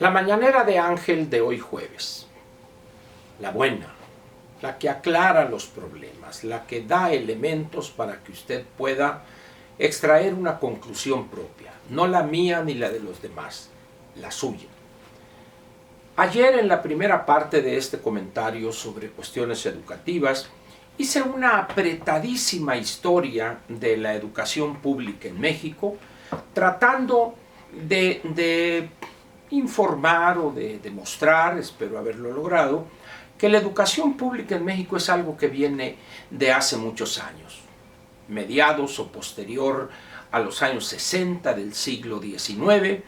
La mañanera de Ángel de hoy jueves, la buena, la que aclara los problemas, la que da elementos para que usted pueda extraer una conclusión propia, no la mía ni la de los demás, la suya. Ayer, en la primera parte de este comentario sobre cuestiones educativas, hice una apretadísima historia de la educación pública en México, tratando de informar o de demostrar, espero haberlo logrado, que la educación pública en México es algo que viene de hace muchos años, mediados o posterior a los años 60 del siglo XIX,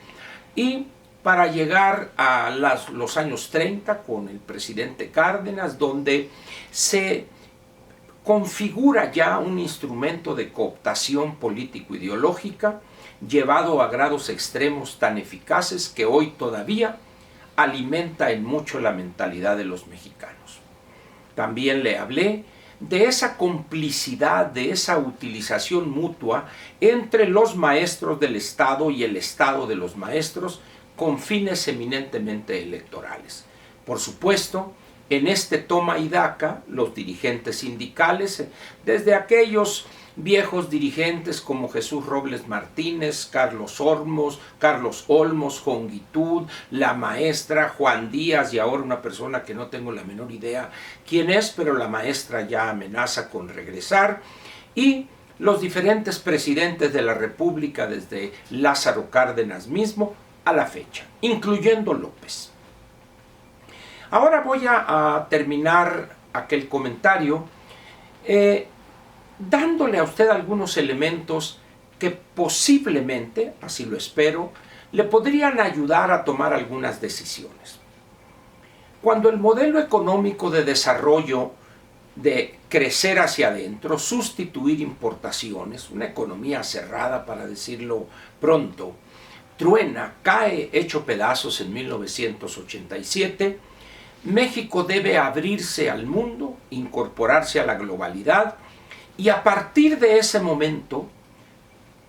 y para llegar a los años 30 con el presidente Cárdenas, donde se configura ya un instrumento de cooptación político-ideológica llevado a grados extremos tan eficaces que hoy todavía alimenta en mucho la mentalidad de los mexicanos. También le hablé de esa complicidad, de esa utilización mutua entre los maestros del Estado y el Estado de los maestros con fines eminentemente electorales. Por supuesto, en este toma y daca, los dirigentes sindicales, desde aquellos viejos dirigentes como Jesús Robles Martínez, Carlos Olmos, Jongitud, la maestra, Juan Díaz, y ahora una persona que no tengo la menor idea quién es, pero la maestra ya amenaza con regresar, y los diferentes presidentes de la República desde Lázaro Cárdenas mismo a la fecha, incluyendo López. Ahora voy a terminar aquel comentario dándole a usted algunos elementos que posiblemente, así lo espero, le podrían ayudar a tomar algunas decisiones. Cuando el modelo económico de desarrollo de crecer hacia adentro, sustituir importaciones, una economía cerrada para decirlo pronto, truena, cae hecho pedazos en 1987, México debe abrirse al mundo, incorporarse a la globalidad, y a partir de ese momento,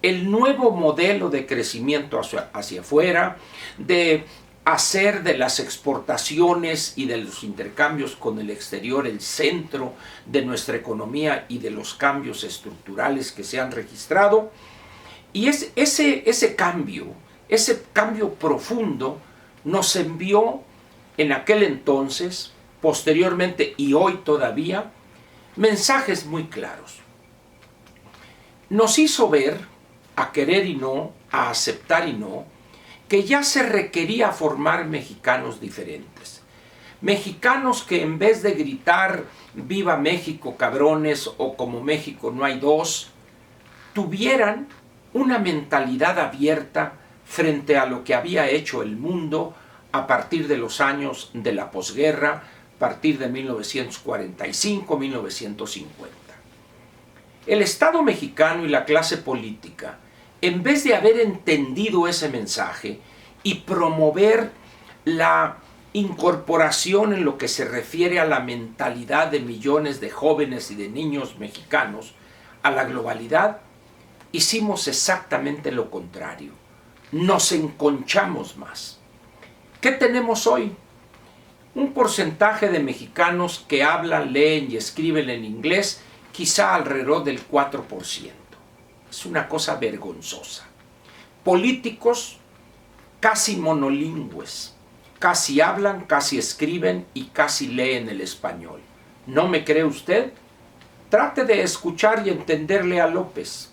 el nuevo modelo de crecimiento hacia afuera, de hacer de las exportaciones y de los intercambios con el exterior el centro de nuestra economía y de los cambios estructurales que se han registrado, y ese cambio profundo nos envió en aquel entonces, posteriormente y hoy todavía, mensajes muy claros. Nos hizo ver, a querer y no, a aceptar y no, que ya se requería formar mexicanos diferentes. Mexicanos que en vez de gritar "Viva México, cabrones" o "Como México no hay dos", tuvieran una mentalidad abierta frente a lo que había hecho el mundo a partir de los años de la posguerra, a partir de 1945-1950. El Estado mexicano y la clase política, en vez de haber entendido ese mensaje y promover la incorporación en lo que se refiere a la mentalidad de millones de jóvenes y de niños mexicanos a la globalidad, hicimos exactamente lo contrario. Nos enconchamos más. ¿Qué tenemos hoy? Un porcentaje de mexicanos que hablan, leen y escriben en inglés, quizá alrededor del 4%. Es una cosa vergonzosa. Políticos casi monolingües, casi hablan, casi escriben y casi leen el español. ¿No me cree usted? Trate de escuchar y entenderle a López.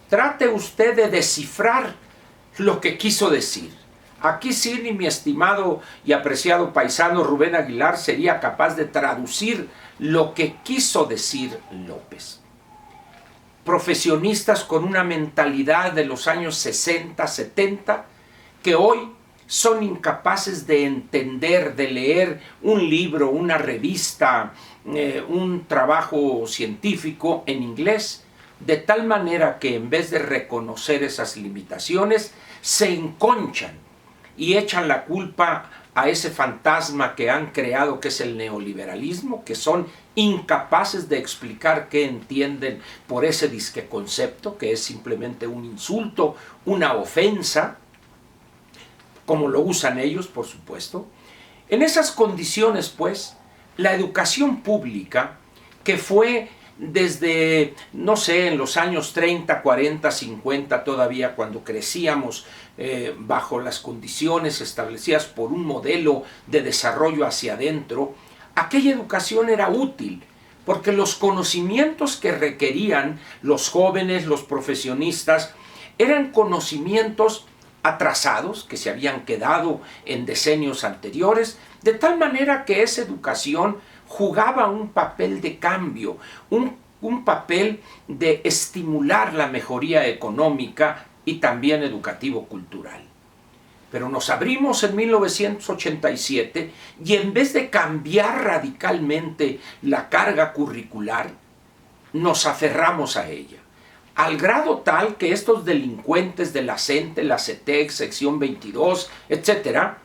Trate usted de descifrar lo que quiso decir. Aquí sí, ni mi estimado y apreciado paisano Rubén Aguilar sería capaz de traducir lo que quiso decir López. Profesionistas con una mentalidad de los años 60, 70, que hoy son incapaces de entender, de leer un libro, una revista, un trabajo científico en inglés, de tal manera que en vez de reconocer esas limitaciones, se enconchan y echan la culpa a ese fantasma que han creado, que es el neoliberalismo, que son incapaces de explicar qué entienden por ese disque concepto, que es simplemente un insulto, una ofensa, como lo usan ellos, por supuesto. En esas condiciones, pues, la educación pública, que fue desde, no sé, en los años 30, 40, 50 todavía, cuando crecíamos bajo las condiciones establecidas por un modelo de desarrollo hacia adentro, aquella educación era útil, porque los conocimientos que requerían los jóvenes, los profesionistas, eran conocimientos atrasados, que se habían quedado en decenios anteriores, de tal manera que esa educación jugaba un papel de cambio, un papel de estimular la mejoría económica y también educativo-cultural. Pero nos abrimos en 1987 y en vez de cambiar radicalmente la carga curricular, nos aferramos a ella, al grado tal que estos delincuentes de la CENTE, la CETEC, sección 22, etcétera,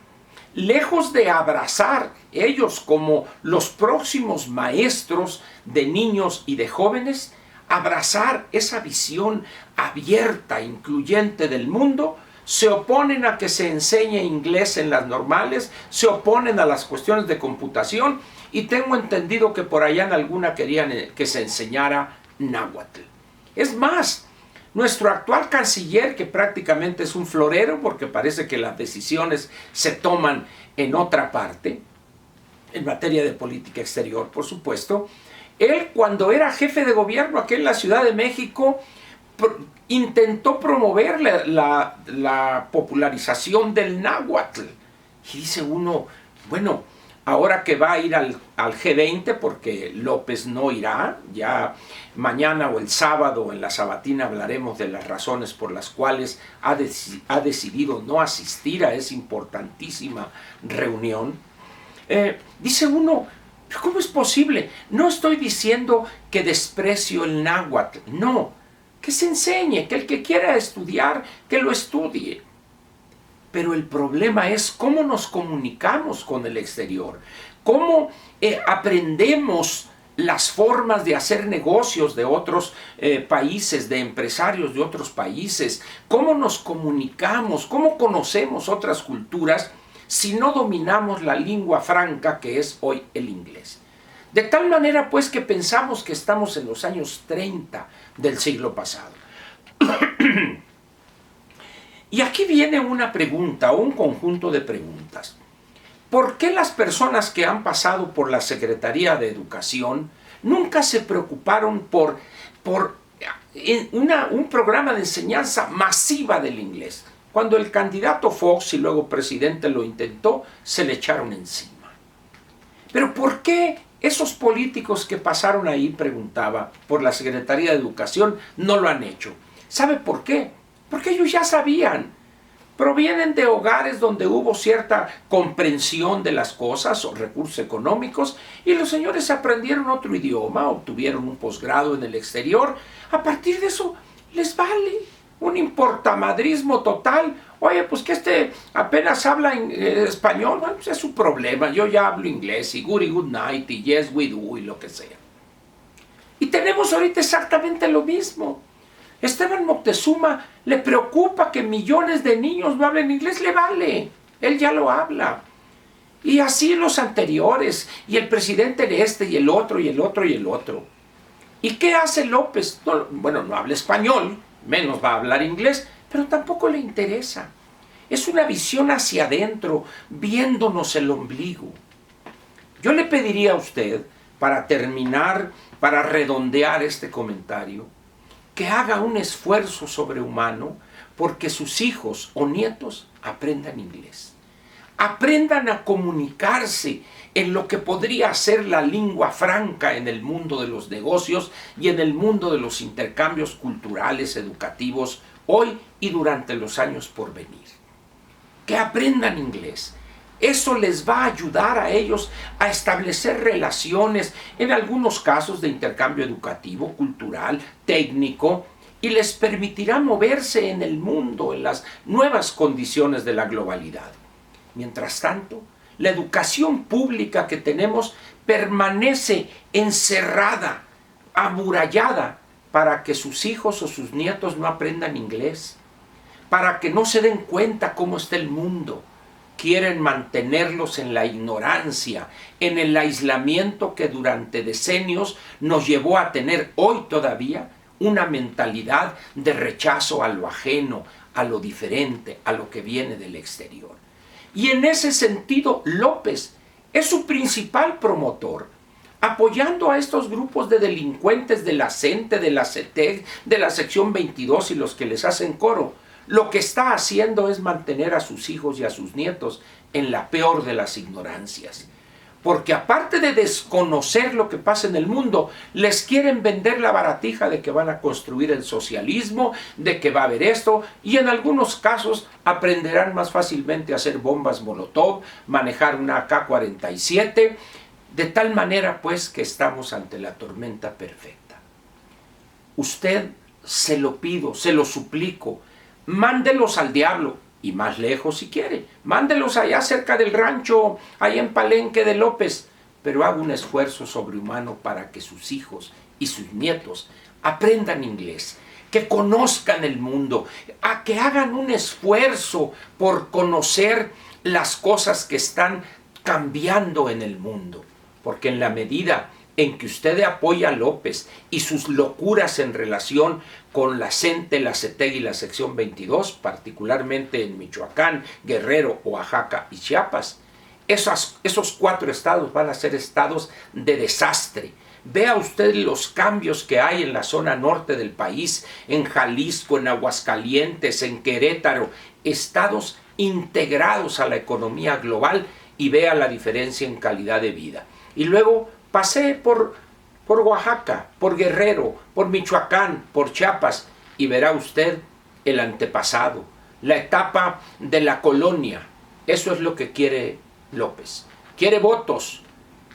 lejos de abrazar ellos como los próximos maestros de niños y de jóvenes, abrazar esa visión abierta, incluyente del mundo, se oponen a que se enseñe inglés en las normales, se oponen a las cuestiones de computación, y tengo entendido que por allá en alguna querían que se enseñara náhuatl. Es más, nuestro actual canciller, que prácticamente es un florero porque parece que las decisiones se toman en otra parte, en materia de política exterior, por supuesto, él, cuando era jefe de gobierno aquí en la Ciudad de México, intentó promover la popularización del náhuatl. Y dice uno, bueno, ahora que va a ir al G20, porque López no irá, ya mañana o el sábado en la sabatina hablaremos de las razones por las cuales ha decidido no asistir a esa importantísima reunión. Dice uno, ¿cómo es posible? No estoy diciendo que desprecio el náhuatl, no, que se enseñe, que el que quiera estudiar, que lo estudie. Pero el problema es cómo nos comunicamos con el exterior, cómo aprendemos las formas de hacer negocios de otros países, de empresarios de otros países, cómo nos comunicamos, cómo conocemos otras culturas si no dominamos la lengua franca que es hoy el inglés. De tal manera pues que pensamos que estamos en los años 30 del siglo pasado. Y aquí viene una pregunta o un conjunto de preguntas. ¿Por qué las personas que han pasado por la Secretaría de Educación nunca se preocuparon por un programa de enseñanza masiva del inglés? Cuando el candidato Fox y luego presidente lo intentó, se le echaron encima. Pero ¿por qué esos políticos que pasaron ahí, preguntaba, por la Secretaría de Educación, no lo han hecho? ¿Sabe por qué? Porque ellos ya sabían. Provienen de hogares donde hubo cierta comprensión de las cosas o recursos económicos, y los señores aprendieron otro idioma, obtuvieron un posgrado en el exterior. A partir de eso les vale un importamadrismo total. Oye, pues que apenas habla español, bueno, pues es su problema, yo ya hablo inglés, y goody good night, y yes we do, y lo que sea. Y tenemos ahorita exactamente lo mismo. Esteban Moctezuma le preocupa que millones de niños no hablen inglés, le vale, él ya lo habla. Y así los anteriores, y el presidente de este, y el otro, y el otro, y el otro. ¿Y qué hace López? No, bueno, no habla español, menos va a hablar inglés, pero tampoco le interesa. Es una visión hacia adentro, viéndonos el ombligo. Yo le pediría a usted, para terminar, para redondear este comentario, que haga un esfuerzo sobrehumano porque sus hijos o nietos aprendan inglés. Aprendan a comunicarse en lo que podría ser la lengua franca en el mundo de los negocios y en el mundo de los intercambios culturales, educativos, hoy y durante los años por venir. Que aprendan inglés. Eso les va a ayudar a ellos a establecer relaciones, en algunos casos de intercambio educativo, cultural, técnico, y les permitirá moverse en el mundo, en las nuevas condiciones de la globalidad. Mientras tanto, la educación pública que tenemos permanece encerrada, amurallada, para que sus hijos o sus nietos no aprendan inglés, para que no se den cuenta cómo está el mundo, quieren mantenerlos en la ignorancia, en el aislamiento que durante decenios nos llevó a tener hoy todavía una mentalidad de rechazo a lo ajeno, a lo diferente, a lo que viene del exterior. Y en ese sentido, López es su principal promotor, apoyando a estos grupos de delincuentes de la CENTE, de la CETEG, de la sección 22 y los que les hacen coro. Lo que está haciendo es mantener a sus hijos y a sus nietos en la peor de las ignorancias. Porque aparte de desconocer lo que pasa en el mundo, les quieren vender la baratija de que van a construir el socialismo, de que va a haber esto, y en algunos casos aprenderán más fácilmente a hacer bombas Molotov, manejar una AK-47, de tal manera pues que estamos ante la tormenta perfecta. Usted, se lo pido, se lo suplico, mándelos al diablo, y más lejos si quiere, mándelos allá cerca del rancho, allá en Palenque de López, pero haga un esfuerzo sobrehumano para que sus hijos y sus nietos aprendan inglés, que conozcan el mundo, a que hagan un esfuerzo por conocer las cosas que están cambiando en el mundo, porque en la medida en que usted apoya a López y sus locuras en relación con la CENTE, la CETEG y la sección 22, particularmente en Michoacán, Guerrero, Oaxaca y Chiapas, esos 4 estados van a ser estados de desastre. Vea usted los cambios que hay en la zona norte del país, en Jalisco, en Aguascalientes, en Querétaro, estados integrados a la economía global, y vea la diferencia en calidad de vida. Y luego pasé por Oaxaca, por Guerrero, por Michoacán, por Chiapas, y verá usted el antepasado, la etapa de la colonia. Eso es lo que quiere López. Quiere votos,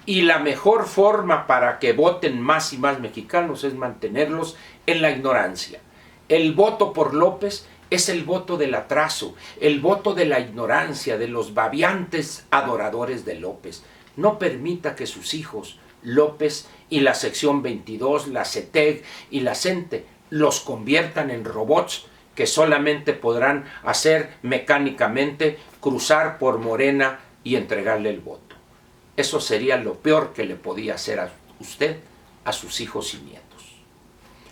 y la mejor forma para que voten más y más mexicanos es mantenerlos en la ignorancia. El voto por López es el voto del atraso, el voto de la ignorancia, de los babiantes adoradores de López. No permita que sus hijos, López y la sección 22, la CETEG y la CENTE, los conviertan en robots que solamente podrán hacer mecánicamente cruzar por Morena y entregarle el voto. Eso sería lo peor que le podía hacer a usted, a sus hijos y nietos.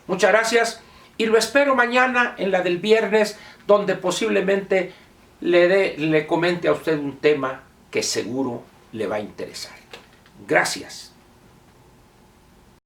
Muchas gracias, y lo espero mañana en la del viernes, donde posiblemente le comente a usted un tema que seguro le va a interesar. Gracias.